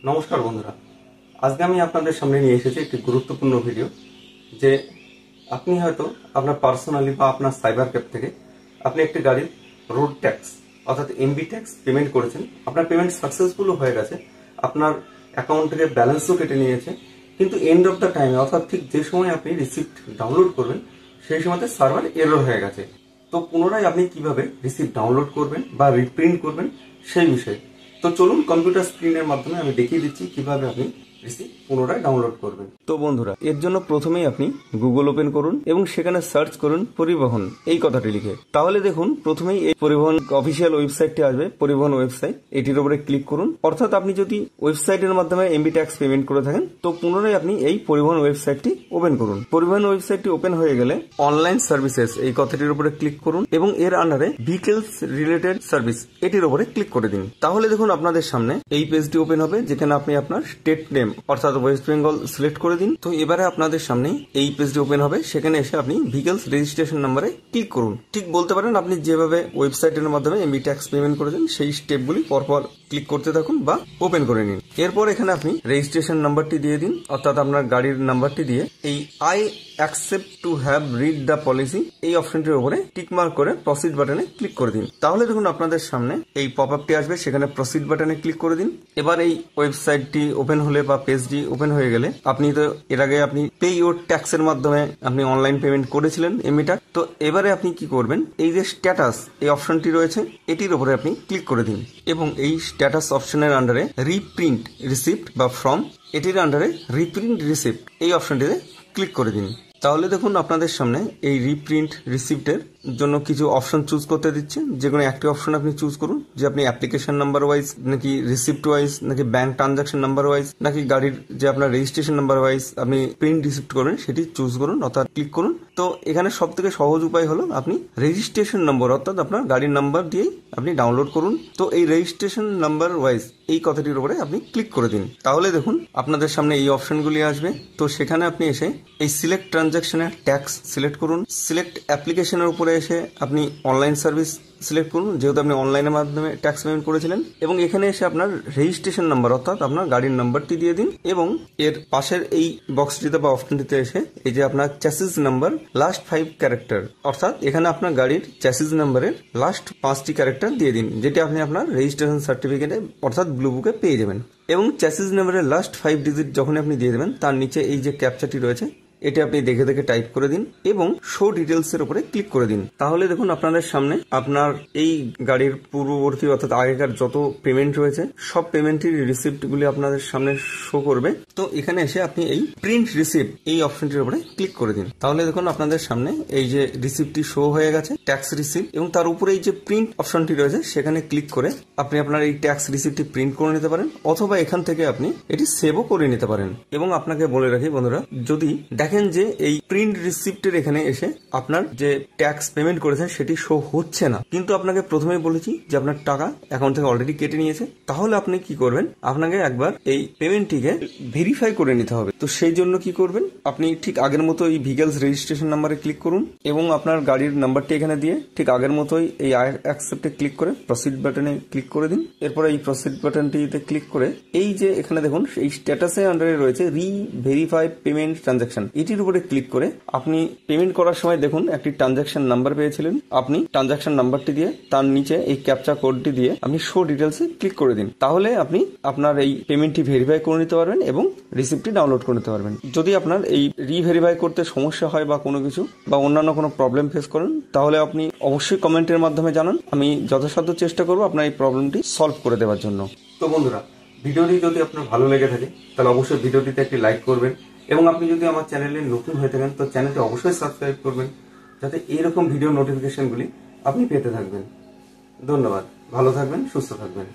নমস্কার বন্ধুরা, আজকে আমি আপনাদের সামনে নিয়ে এসেছি একটি গুরুত্বপূর্ণ ভিডিও। যে আপনি হয়তো আপনার পার্সোনালি বা আপনার সাইবার ক্যাফ থেকে আপনি একটি গাড়ির রোড ট্যাক্স অর্থাৎ এমবি ট্যাক্স পেমেন্ট করেছেন। আপনার পেমেন্ট সাকসেসফুল হয়ে গেছে, আপনার অ্যাকাউন্ট থেকে ব্যালেন্সও কেটে নিয়েছে, কিন্তু এন্ড অফ দ্য টাইমে অর্থাৎ ঠিক যে সময় আপনি রিসিপ্ট ডাউনলোড করবেন সেই সময়তে সার্ভার এরর হয়ে গেছে। তো পুনরায় আপনি কিভাবে রিসিপ্ট ডাউনলোড করবেন বা রিপ্রিন্ট করবেন সেই বিষয়ে তো চলুন কম্পিউটার স্ক্রিনের মাধ্যমে আমি দেখিয়ে দিচ্ছি কিভাবে আপনি রিসিপ্ট পুনরায় ডাউনলোড করবেন। তো বন্ধুরা, এর জন্য প্রথমেই আপনি গুগল ওপেন করুন এবং সেখানে সার্চ করুন পরিবহন এই কথাটি লিখে। তাহলে দেখুন প্রথমেই এই পরিবহন অফিসিয়াল ওয়েবসাইটটি আসবে, পরিবহন ওয়েবসাইট, এটির উপরে ক্লিক করুন। অর্থাৎ আপনি যদি ওয়েবসাইটের মাধ্যমে এমবি ট্যাক্স পেমেন্ট করে থাকেন তো পুনরায় আপনি এই পরিবহন ওয়েবসাইটটি ওপেন করুন। পরিবহন ওয়েবসাইটটি ওপেন হয়ে গেলে অনলাইন সার্ভিসেস এই কথাটির উপরে ক্লিক করুন এবং এর আন্ডারে ভেহিকলস রিলেটেড সার্ভিস এটির উপরে ক্লিক করে দিন। তাহলে দেখুন আপনাদের সামনে এই পেজটি ওপেন হবে, যেখানে আপনি আপনার স্টেট নেম অর্থাৎ ওয়েস্ট বেঙ্গল সিলেক্ট করে দিন। তো এবারে আপনাদের সামনে এই পেজটি ওপেন হবে, সেখানে এসে আপনি ভেহিকলস রেজিস্ট্রেশন নাম্বারে ক্লিক করুন। ঠিক বলতে পারেন আপনি যেভাবে ওয়েবসাইটের মাধ্যমে এমবি ট্যাক্স পেমেন্ট করেছেন সেই স্টেপগুলি পরপর ক্লিক করতে থাকুন বা ওপেন করে নিন। এরপর এখানে আপনি রেজিস্ট্রেশন নাম্বারটি দিয়ে দিন, অর্থাৎ আপনার গাড়ির নাম্বারটি দিয়ে এই I accept to have read the policy এই অপশনটির উপরে টিক মার্ক করে প্রসিড বাটনে ক্লিক করে দিন। তাহলে দেখুন আপনাদের সামনে এই পপ আপটি আসবে, সেখানে প্রসিড বাটনে ক্লিক করে দিন। এবার এই ওয়েবসাইটটি ওপেন হলে বা পেজটি ওপেন হয়ে গেলে আপনি তো এর আগে আপনি পে ইউর ট্যাক্সের মাধ্যমে আপনি অনলাইন পেমেন্ট করেছিলেন এমবি ট্যাক্স। তো এবারে আপনি কি করবেন, এই যে স্ট্যাটাস এই অপশনটি রয়েছে এটির উপরে আপনি ক্লিক করে দিন এবং এই স্ট্যাটাস অপশনের আন্ডারে রিপ্রিন্ট রিসিপ্ট বা ফর্ম এটির আন্ডারে রিপ্রিন্ট রিসিপ্ট এই অপশনটিতে ক্লিক করে দিন। তাহলে দেখুন আপনাদের সামনে এই রিপ্রিন্ট রিসিপ্টের জন্য কিছু অপশন চুজ করতে দিচ্ছে, যে কোনো একটি অপশন আপনি চুজ করুন, যে আপনি অ্যাপ্লিকেশন নাম্বার ওয়াইজ নাকি রিসিপ্ট ওয়াইজ নাকি ব্যাংক ট্রানজাকশন নাম্বার ওয়াইজ নাকি গাড়ির যে আপনার রেজিস্ট্রেশন নাম্বার ওয়াইজ আপনি প্রিন্ট রিসিপ্ট করবেন সেটি চুজ করুন অর্থাৎ ক্লিক করুন। তো এখানে সব থেকে সহজ উপায় হলো আপনি রেজিস্ট্রেশন নম্বর অর্থাৎ আপনার গাড়ির নাম্বার দিয়েই আপনি ডাউনলোড করুন। তো এই রেজিস্ট্রেশন নাম্বার ওয়াইজ এই কথাটির উপরে আপনি ক্লিক করে দিন। তাহলে দেখুন আপনাদের সামনে এই অপশনগুলি আসবে। তো সেখানে আপনি এসে এই সিলেক্ট ট্রানজাকশনের ট্যাক্স সিলেক্ট করুন। সিলেক্ট অ্যাপ্লিকেশনের উপরে এসে আপনি অনলাইন সার্ভিস সিলেক্ট করুন, যেহেতু আপনি অনলাইনের মাধ্যমে ট্যাক্স পেমেন্ট করেছিলেন, এবং এখানে এসে আপনার রেজিস্ট্রেশন নাম্বার অর্থাৎ আপনার গাড়ির নাম্বারটি দিয়ে দিন এবং এর পাশের এই বক্সটিতে বা অপশনটিতে এসে এই যে আপনার চ্যাসিস নাম্বার লাস্ট 5 ক্যারেক্টার অর্থাৎ এখানে আপনার গাড়ির চ্যাসিস নাম্বারের লাস্ট 5টি ক্যারেক্টার দিয়ে দিন, যেটি আপনি আপনার রেজিস্ট্রেশন সার্টিফিকেটে অর্থাৎ ব্লু বুকে পেয়ে যাবেন। এবং চ্যাসিস নাম্বারের লাস্ট 5 ডিজিট যখন আপনি দিয়ে দেবেন তার নিচে এই যে ক্যাপচাটি রয়েছে এটি আপনি দেখে দেখে টাইপ করে দিন এবং শো ডিটেলস এর উপরে ক্লিক করে দিন। তাহলে দেখুন আপনাদের সামনে আপনার এই গাড়ির পূর্ববর্তী অর্থাৎ আগেকার যত পেমেন্ট রয়েছে সব পেমেন্টের রিসিপ্ট গুলি আপনাদের সামনে শো করবে। তো এখানে এসে আপনি এই প্রিন্ট রিসিপ্ট এই অপশনটির উপরে ক্লিক করে দিন। তাহলে দেখুন আপনাদের সামনে এই যে রিসিপ্টটি শো হয়ে গেছে, ট্যাক্স রিসিপ্ট, এবং তার উপরে এই যে প্রিন্ট অপশনটি রয়েছে সেখানে ক্লিক করে আপনি আপনার এই ট্যাক্স রিসিপ্টটি প্রিন্ট করে নিতে পারেন, অথবা এখান থেকে আপনি এটি সেভও করে নিতে পারেন। এবং আপনাকে বলে রাখি বন্ধুরা, যদি দেখেন যে এই প্রিন্ট রিসিপ্টের এখানে এসে আপনার যে ট্যাক্স পেমেন্ট করেছেন সেটি শো হচ্ছে না, কিন্তু আপনাকে প্রথমেই বলেছি যে আপনার টাকা অ্যাকাউন্ট থেকে অলরেডি কেটে নিয়েছে, তাহলে আপনি কি করবেন, আপনাকে একবার এই পেমেন্টটিকে ভেরিফাই করে নিতে হবে। তো সেই জন্য কি করবেন, আপনি ঠিক আগের মতো এই ভেহিকলস রেজিস্ট্রেশন নাম্বারে ক্লিক করুন এবং আপনার গাড়ির নাম্বারটি এখানে দিয়ে ঠিক আগের মতোই এই আই অ্যাকসেপ্টে ক্লিক করে প্রসিড বাটনে ক্লিক করে দিন। এরপর এই প্রসিড বাটনটিতে ক্লিক করে এই যে এখানে দেখুন এই স্ট্যাটাসের আন্ডারে রয়েছে রি ভেরিফাই পেমেন্ট ট্রানজাকশন, এটির উপরে ক্লিক করে আপনি পেমেন্ট করার সময় দেখুন একটি ট্রানজাকশন নাম্বার পেয়েছিলেন, আপনি ট্রানজাকশন নাম্বারটি দিয়ে তার নিচে এই ক্যাপচা কোডটি দিয়ে আপনি শো ডিটেলসে ক্লিক করে দিন। তাহলে আপনি আপনার এই পেমেন্টটি ভেরিফাই করে নিতে পারবেন এবং রিসিপ্টটি ডাউনলোড করে নিতে পারবেন। যদি আপনার এই রিভেরিফাই করতে সমস্যা হয় বা কোনো কিছু বা অন্যান্য কোনো প্রবলেম ফেস করেন তাহলে আপনি অবশ্যই কমেন্টের মাধ্যমে জানান, আমি যথাসাধ্য চেষ্টা করব আপনার এই প্রবলেমটি সলভ করে দেওয়ার জন্য। তো বন্ধুরা, ভিডিওটি যদি আপনার ভালো লেগে থাকে তাহলে অবশ্যই ভিডিওটিতে একটি লাইক করবেন এবং আপনি যদি আমার চ্যানেলে নতুন হয়ে থাকেন তো চ্যানেলটি অবশ্যই সাবস্ক্রাইব করবেন, যাতে এইরকম ভিডিও নোটিফিকেশনগুলি আপনি পেতে থাকবেন। ধন্যবাদ, ভালো থাকবেন, সুস্থ থাকবেন।